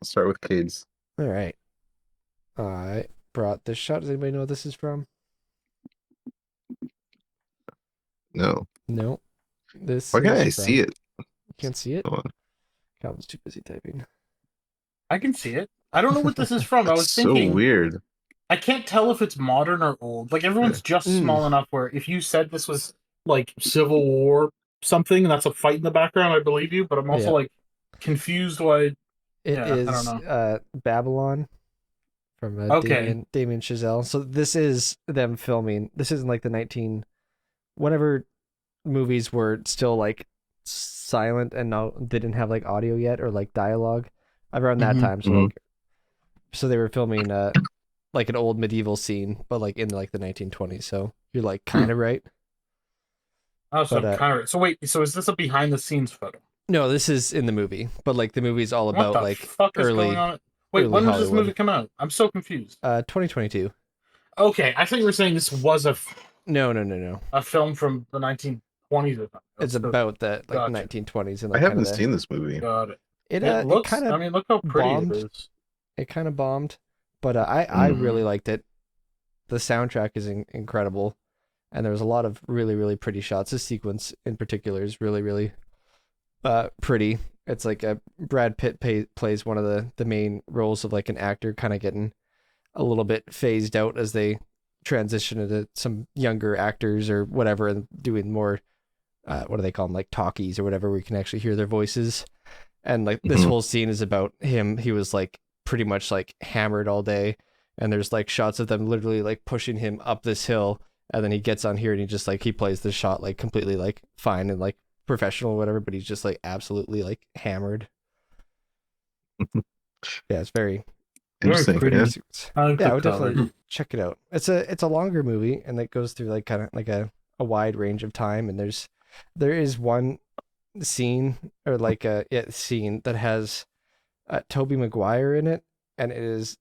Let's start with kids. All right. I brought this shot. Does anybody know what this is from? No. No. This Why can't is I see from. it? You can't see it? Hold on. Calvin's too busy typing. I can see it. I don't know what this is from. I That's was so thinking, weird. I can't tell if it's modern or old. Like Yeah. everyone's just Mm, small enough where if you said this was like Civil War something, and that's a fight in the background, I believe you. But I'm also yeah. like confused why. It Yeah, I don't is know. Babylon from Okay. Damien Chazelle. So this is them filming. This isn't like the 19 whenever movies were still like silent and no they didn't have like audio yet or like dialogue around that hmm time. So hmm like so they were filming like an old medieval scene, but like in like the 1920s. So you're like Hmm. kind of right. Oh, But so kind of. So wait. So is this a behind the scenes photo? no, this is in the movie. But like the movie's all What about the like fuck is going early on? Wait, early when did this movie Hollywood. come out? I'm so confused. 2022. Okay, I thought you were saying this was No, no, no, no. a film from the 1920s or It's something. about that like Gotcha. 1920s and I like kind of haven't the seen this movie. Got it. it It it kind looks. I of mean, look how pretty it bombed. is. It kind of bombed, but I Mm. really Mm. liked it. The soundtrack is incredible, and there was a lot of really pretty shots. This sequence in particular is really pretty. It's like a Brad Pitt plays one of the main roles of like an actor kind of getting a little bit phased out as they transition into some younger actors or whatever and doing more what do they call them, like talkies or whatever, where you can actually hear their voices. And like this hmm whole scene is about him. He was like pretty much like hammered all day, and there's like shots of them literally like pushing him up this hill, and then he gets on here and he just like he plays the shot like completely like fine and like professional or whatever, but he's just like absolutely like hammered. Yeah, it's Very Interesting. pretty Yeah. pretty. sequence. I like Yeah, the I would color. definitely check it out. It's a longer movie and it goes through like kind of like a wide range of time, and there is one scene or like a scene that has Toby Maguire in it, and it's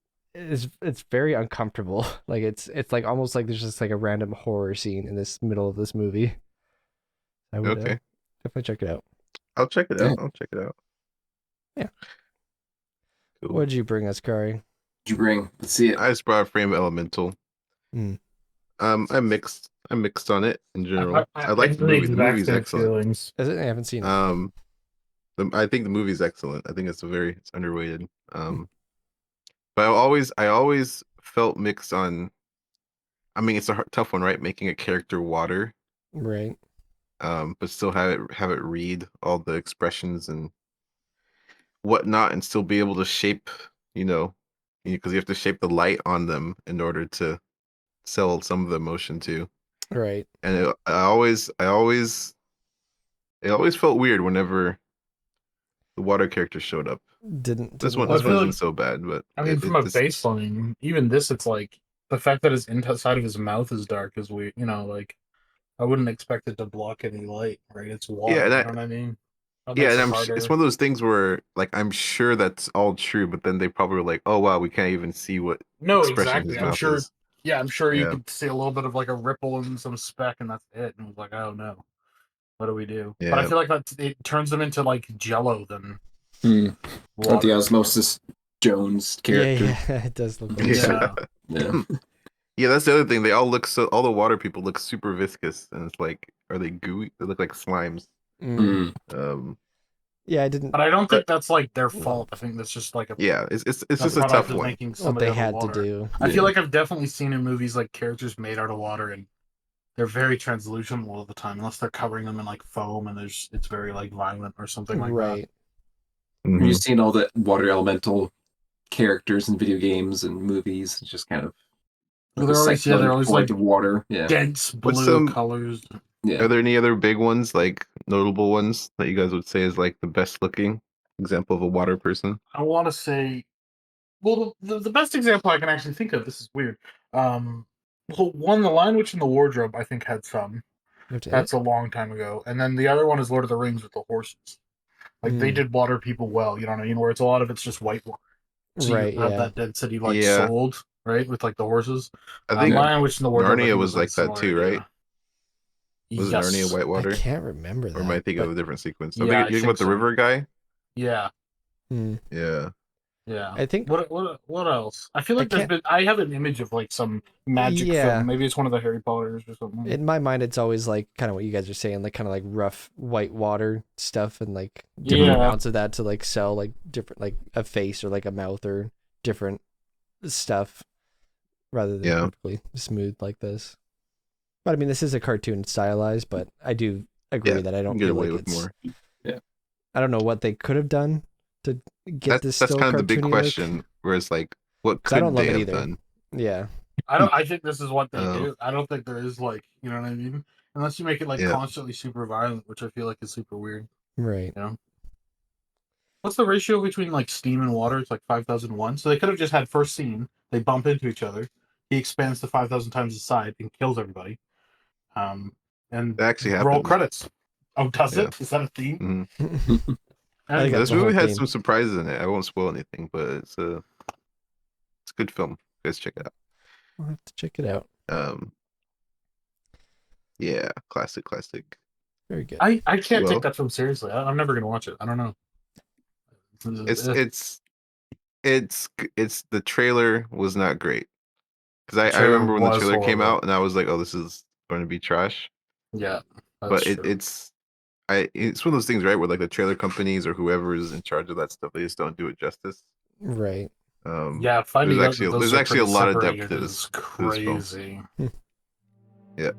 very uncomfortable. Like it's like almost like there's just like a random horror scene in this middle of this movie. I would Okay. definitely check it out. I'll check it Yeah. out. I'll check it out. Yeah. Cool. What'd you bring us, Kari? You bring? Let's see it. I just brought Frame Elemental. Mm. I mixed on it in general. I I like have the the movie. The exact movie's same excellent. feelings. Is it? I haven't seen it. I think the movie's excellent. I think it's underrated. Hmm. But I always felt mixed on. I mean, it's a tough one, right? Making a character water, Right. but still have it read all the expressions and whatnot, and still be able to shape, you know, because you have to shape the light on them in order to sell some of the emotion too. Right. And it always felt weird whenever the water character showed up. This Didn't one, Well, I this love one feel it. like, isn't so bad, but I mean, it, from it a just baseline, even this, it's like the fact that his inside of his mouth is dark is weird. Like I wouldn't expect it to block any light, right? It's yeah, water. and You I know what I mean? That yeah, makes and it it's harder. one of those things where like I'm sure that's all true, but then they probably were like, oh wow, we can't even see what No, expression his exactly. I'm mouth sure. is. Yeah, I'm sure you Yeah, could see a little bit of like a ripple and some speck, and that's it. And it was like, oh no, what do we do? But I yeah. feel like that it turns them into like Jello than Hmm. Not the water. Osmosis Jones Yeah, character. yeah, it does look like that. Yeah. Yeah. Yeah. Yeah, that's the other thing. They all look all the water people look super viscous, and it's like, are they gooey? They look like slimes. Mm. Mm. Um, Yeah, I didn't. But I don't but think that's like their Well, fault. I think that's just like yeah, it's a just a product tough of one. making what somebody they out of had to water. do. I feel Yeah. like I've definitely seen in movies like characters made out of water, and they're very translucent all the time, unless they're covering them in like foam and it's very like violent or something like that. Right. Have you hmm seen all the water elemental characters in video games and movies? It's just kind of like a They're cyclone always towards like water. Yeah. dense What's blue some? colors. Yeah. Are there any other big ones, like notable ones that you guys would say is like the best looking example of a water person? I want to say, well, the best example I can actually think of. This is weird. Um, well, one, The Lion, Witch, and the Wardrobe, I think had some. Okay. That's a long time ago. And then the other one is Lord of the Rings with the horses. Like they Mm. did water people well, you know what I mean? Where it's a lot of it's just white water. So you Right. have Yeah. that density like Yeah, sold, right? With like the horses. I think Yeah. Lion Witch in the Wardrobe, I Narnia think was was like a like that similar too, right? idea. Was it Narnia Yes. I Whitewater? can't remember Or am I that, thinking of but a different sequence? Yeah, I You're thinking think about the so. river guy? Yeah. mm. Yeah. Yeah. I think What else? I feel I like there's can't- been. I have an image of like some magic Yeah. film. Maybe it's one of the Harry Potters or something. in my mind it's always like kind of what you guys are saying, like kind of like rough white water stuff and like different Yeah. amounts of that to like sell like different like a face or like a mouth or different stuff rather than Yeah. perfectly smooth like this. But I mean, this is a cartoon stylized, but I do agree Yeah, that I you don't can get feel away like with it's. more. I don't know what they could have done to get this That's still kind of the big cartoony look. question. Where it's like, what 'Cause I could don't love they it have either. done? Yeah, I think this is what they Oh. do. I don't think there is like, you know what I mean? Unless you make it like Yeah. constantly super violent, which I feel like is super weird. right. You know? What's the ratio between like steam and water? It's like 5,001. So they could have just had first scene, they bump into each other, he expands to 5,000 times the side and kills everybody. And That actually roll happened. credits. Oh, does Yeah. it? Is that a theme? Mhm. I think Anyway, that's This the whole movie has theme. some surprises in it. I won't spoil anything, but it's a good film. Guys, check it out. I'll have to check it out. Yeah, classic. Very good. I can't Well- take that film seriously. I'm never gonna watch it. I don't know. It's the trailer was not great because I trailer remember when the was trailer came horrible. out and I was like, oh, this is going to be trash. Yeah, But that's true. it's one of those things, right, where like the trailer companies or whoever is in charge of that stuff, they just don't do it justice. Right. Yeah, finding there's out actually that those there's are actually a pretty lot of separated depth to is this film. crazy. Yeah.